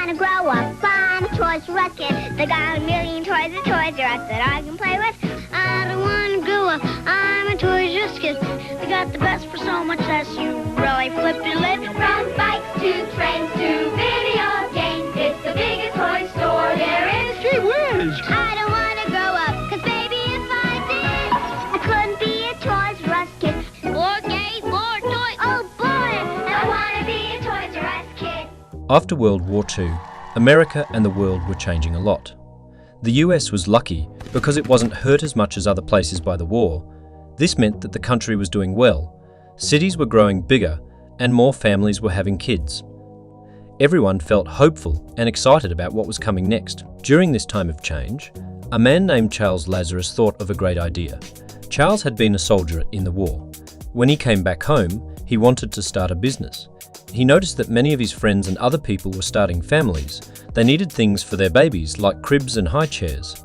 wanna grow up, I'm a Toys R Us kid. They got a million toys at Toys R Us that I can play with. I don't wanna grow up, I'm a Toys R Us kid. They got the best for so much less, you really flip your lid. From bikes to trains to video games, it's the biggest toy store there is. Gee whiz! I don't wanna grow up, 'cause baby, if I did, I couldn't be a Toys R Us kid. More games, more toys. Oh boy, I wanna be a Toys R Us kid. After World War II, America and the world were changing a lot. The US was lucky because it wasn't hurt as much as other places by the war. This meant that the country was doing well. Cities were growing bigger and more families were having kids. Everyone felt hopeful and excited about what was coming next. During this time of change, a man named Charles Lazarus thought of a great idea. Charles had been a soldier in the war. When he came back home, he wanted to start a business. He noticed that many of his friends and other people were starting families. They needed things for their babies like cribs and high chairs.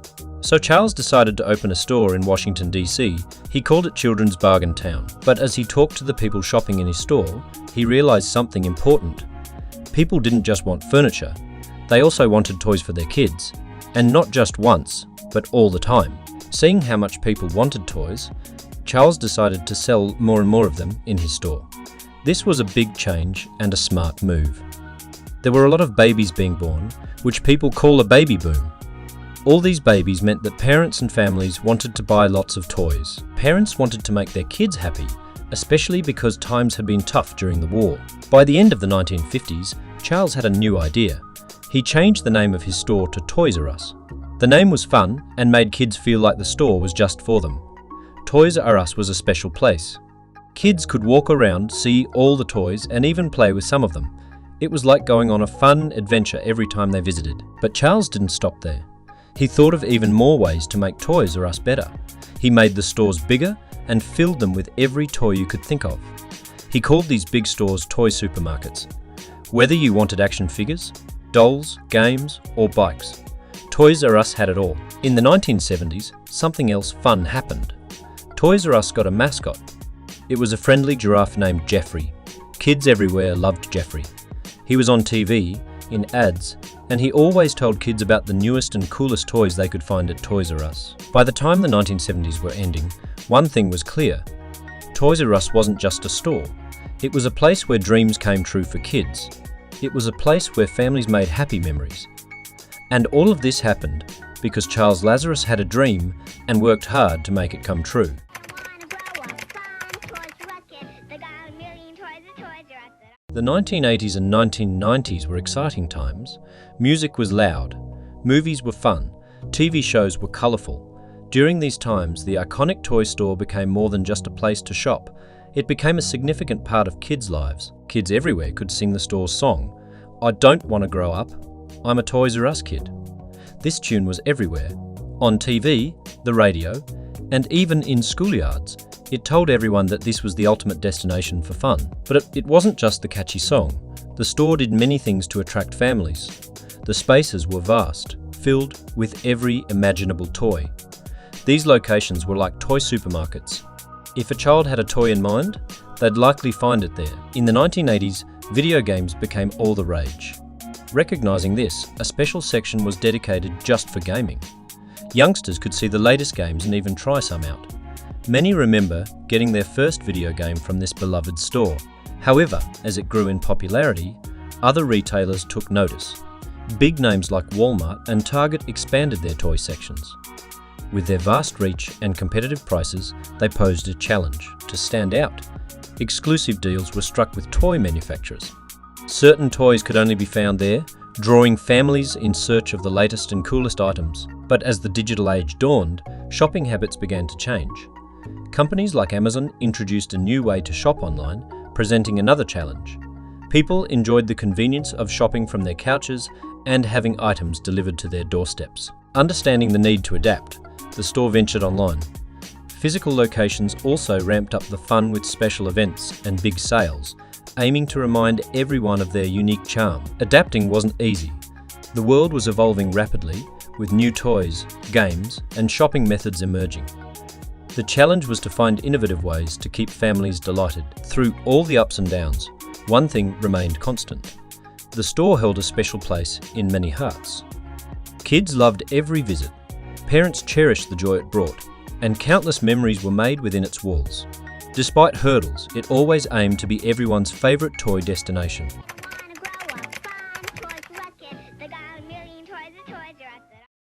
So Charles decided to open a store in Washington, D.C. He called it Children's Bargain Town. But as he talked to the people shopping in his store, he realized something important. People didn't just want furniture, they also wanted toys for their kids. And not just once, but all the time. Seeing how much people wanted toys, Charles decided to sell more and more of them in his store. This was a big change and a smart move. There were a lot of babies being born, which people call a baby boom. All these babies meant that parents and families wanted to buy lots of toys. Parents wanted to make their kids happy, especially because times had been tough during the war. By the end of the 1950s, Charles had a new idea. He changed the name of his store to Toys R Us. The name was fun and made kids feel like the store was just for them. Toys R Us was a special place. Kids could walk around, see all the toys, and even play with some of them. It was like going on a fun adventure every time they visited. But Charles didn't stop there. He thought of even more ways to make Toys R Us better. He made the stores bigger and filled them with every toy you could think of. He called these big stores toy supermarkets. Whether you wanted action figures, dolls, games, or bikes, Toys R Us had it all. In the 1970s, something else fun happened. Toys R Us got a mascot. It was a friendly giraffe named Jeffrey. Kids everywhere loved Jeffrey. He was on TV, in ads, and he always told kids about the newest and coolest toys they could find at Toys R Us. By the time the 1970s were ending, one thing was clear. Toys R Us wasn't just a store. It was a place where dreams came true for kids. It was a place where families made happy memories. And all of this happened because Charles Lazarus had a dream and worked hard to make it come true. The 1980s and 1990s were exciting times. Music was loud, movies were fun, TV shows were colourful. During these times, the iconic toy store became more than just a place to shop. It became a significant part of kids' lives. Kids everywhere could sing the store's song, "I don't want to grow up, I'm a Toys R Us kid." This tune was everywhere. On TV, the radio, and even in schoolyards. It told everyone that this was the ultimate destination for fun. But it wasn't just the catchy song. The store did many things to attract families. The spaces were vast, filled with every imaginable toy. These locations were like toy supermarkets. If a child had a toy in mind, they'd likely find it there. In the 1980s, video games became all the rage. Recognizing this, a special section was dedicated just for gaming. Youngsters could see the latest games and even try some out. Many remember getting their first video game from this beloved store. However, as it grew in popularity, other retailers took notice. Big names like Walmart and Target expanded their toy sections. With their vast reach and competitive prices, they posed a challenge to stand out. Exclusive deals were struck with toy manufacturers. Certain toys could only be found there, drawing families in search of the latest and coolest items. But as the digital age dawned, shopping habits began to change. Companies like Amazon introduced a new way to shop online, presenting another challenge. People enjoyed the convenience of shopping from their couches and having items delivered to their doorsteps. Understanding the need to adapt, the store ventured online. Physical locations also ramped up the fun with special events and big sales, aiming to remind everyone of their unique charm. Adapting wasn't easy. The world was evolving rapidly, with new toys, games, and shopping methods emerging. The challenge was to find innovative ways to keep families delighted. Through all the ups and downs, one thing remained constant. the store held a special place in many hearts. Kids loved every visit, parents cherished the joy it brought, and countless memories were made within its walls. Despite hurdles, it always aimed to be everyone's favourite toy destination.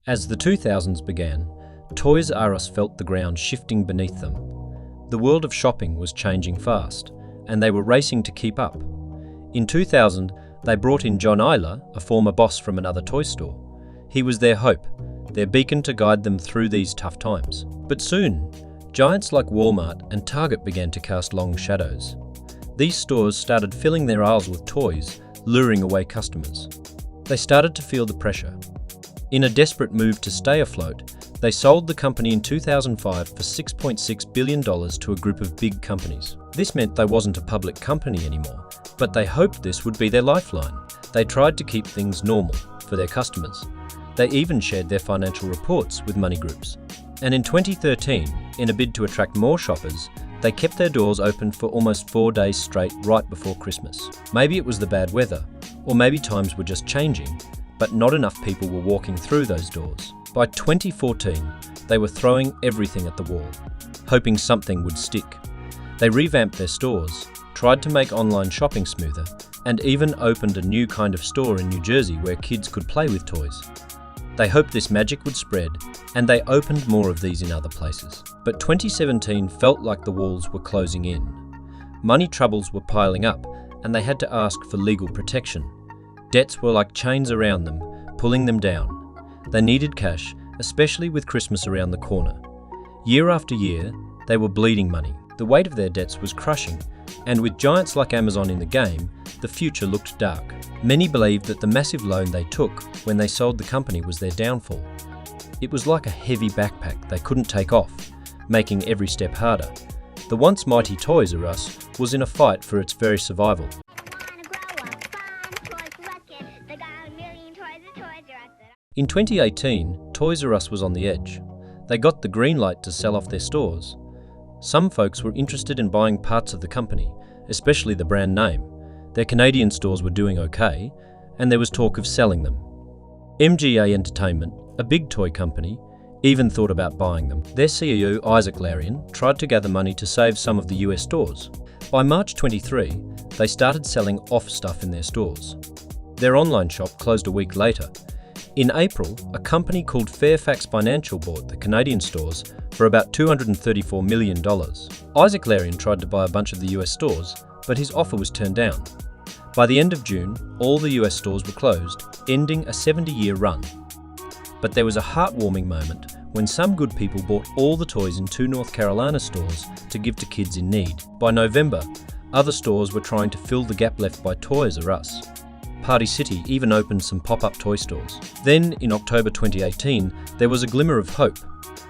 As the 2000s began, Toys R Us felt the ground shifting beneath them. The world of shopping was changing fast, and they were racing to keep up. In 2000, they brought in John Eyler, a former boss from another toy store. He was their hope, their beacon to guide them through these tough times. But soon, giants like Walmart and Target began to cast long shadows. These stores started filling their aisles with toys, luring away customers. They started to feel the pressure. In a desperate move to stay afloat, they sold the company in 2005 for $6.6 billion to a group of big companies. This meant they wasn't a public company anymore, but they hoped this would be their lifeline. They tried to keep things normal for their customers. They even shared their financial reports with money groups. And in 2013, in a bid to attract more shoppers, they kept their doors open for almost 4 days straight right before Christmas. Maybe it was the bad weather, or maybe times were just changing, but not enough people were walking through those doors. By 2014, they were throwing everything at the wall, hoping something would stick. They revamped their stores, tried to make online shopping smoother, and even opened a new kind of store in New Jersey where kids could play with toys. They hoped this magic would spread, and they opened more of these in other places. But 2017 felt like the walls were closing in. Money troubles were piling up, and they had to ask for legal protection. Debts were like chains around them, pulling them down. They needed cash, especially with Christmas around the corner. Year after year, they were bleeding money. The weight of their debts was crushing, and with giants like Amazon in the game, the future looked dark. Many believed that the massive loan they took when they sold the company was their downfall. It was like a heavy backpack they couldn't take off, making every step harder. The once mighty Toys R Us was in a fight for its very survival. In 2018, Toys R Us was on the edge. They got the green light to sell off their stores. Some folks were interested in buying parts of the company, especially the brand name. Their Canadian stores were doing okay, and there was talk of selling them. MGA Entertainment, a big toy company, even thought about buying them. Their CEO, Isaac Larian, tried to gather money to save some of the US stores. By March 23, they started selling off stuff in their stores. Their online shop closed a week later. In April, a company called Fairfax Financial bought the Canadian stores for about $234 million. Isaac Larian tried to buy a bunch of the US stores, but his offer was turned down. By the end of June, all the US stores were closed, ending a 70-year run. But there was a heartwarming moment when some good people bought all the toys in 2 North Carolina stores to give to kids in need. By November, other stores were trying to fill the gap left by Toys R Us. Party City even opened some pop-up toy stores. Then, in October 2018, there was a glimmer of hope.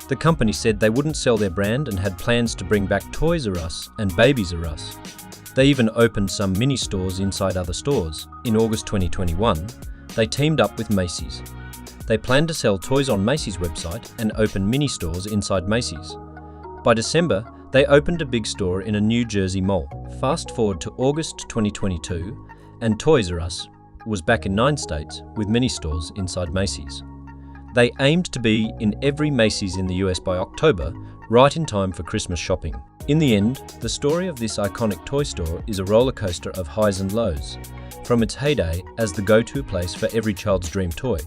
The company said they wouldn't sell their brand and had plans to bring back Toys R Us and Babies R Us. They even opened some mini stores inside other stores. In August 2021, they teamed up with Macy's. They planned to sell toys on Macy's website and open mini stores inside Macy's. By December, they opened a big store in a New Jersey mall. Fast forward to August 2022, and Toys R Us was back in 9 states with mini stores inside Macy's. They aimed to be in every Macy's in the US by October, right in time for Christmas shopping. In the end, the story of this iconic toy store is a roller coaster of highs and lows, from its heyday as the go-to place for every child's dream toy,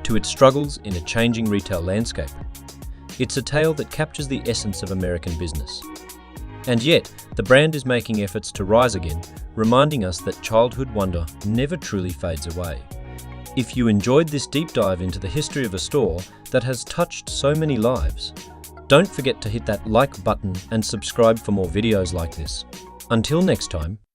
to its struggles in a changing retail landscape. It's a tale that captures the essence of American business. And yet, the brand is making efforts to rise again, reminding us that childhood wonder never truly fades away. If you enjoyed this deep dive into the history of a store that has touched so many lives, don't forget to hit that like button and subscribe for more videos like this. Until next time,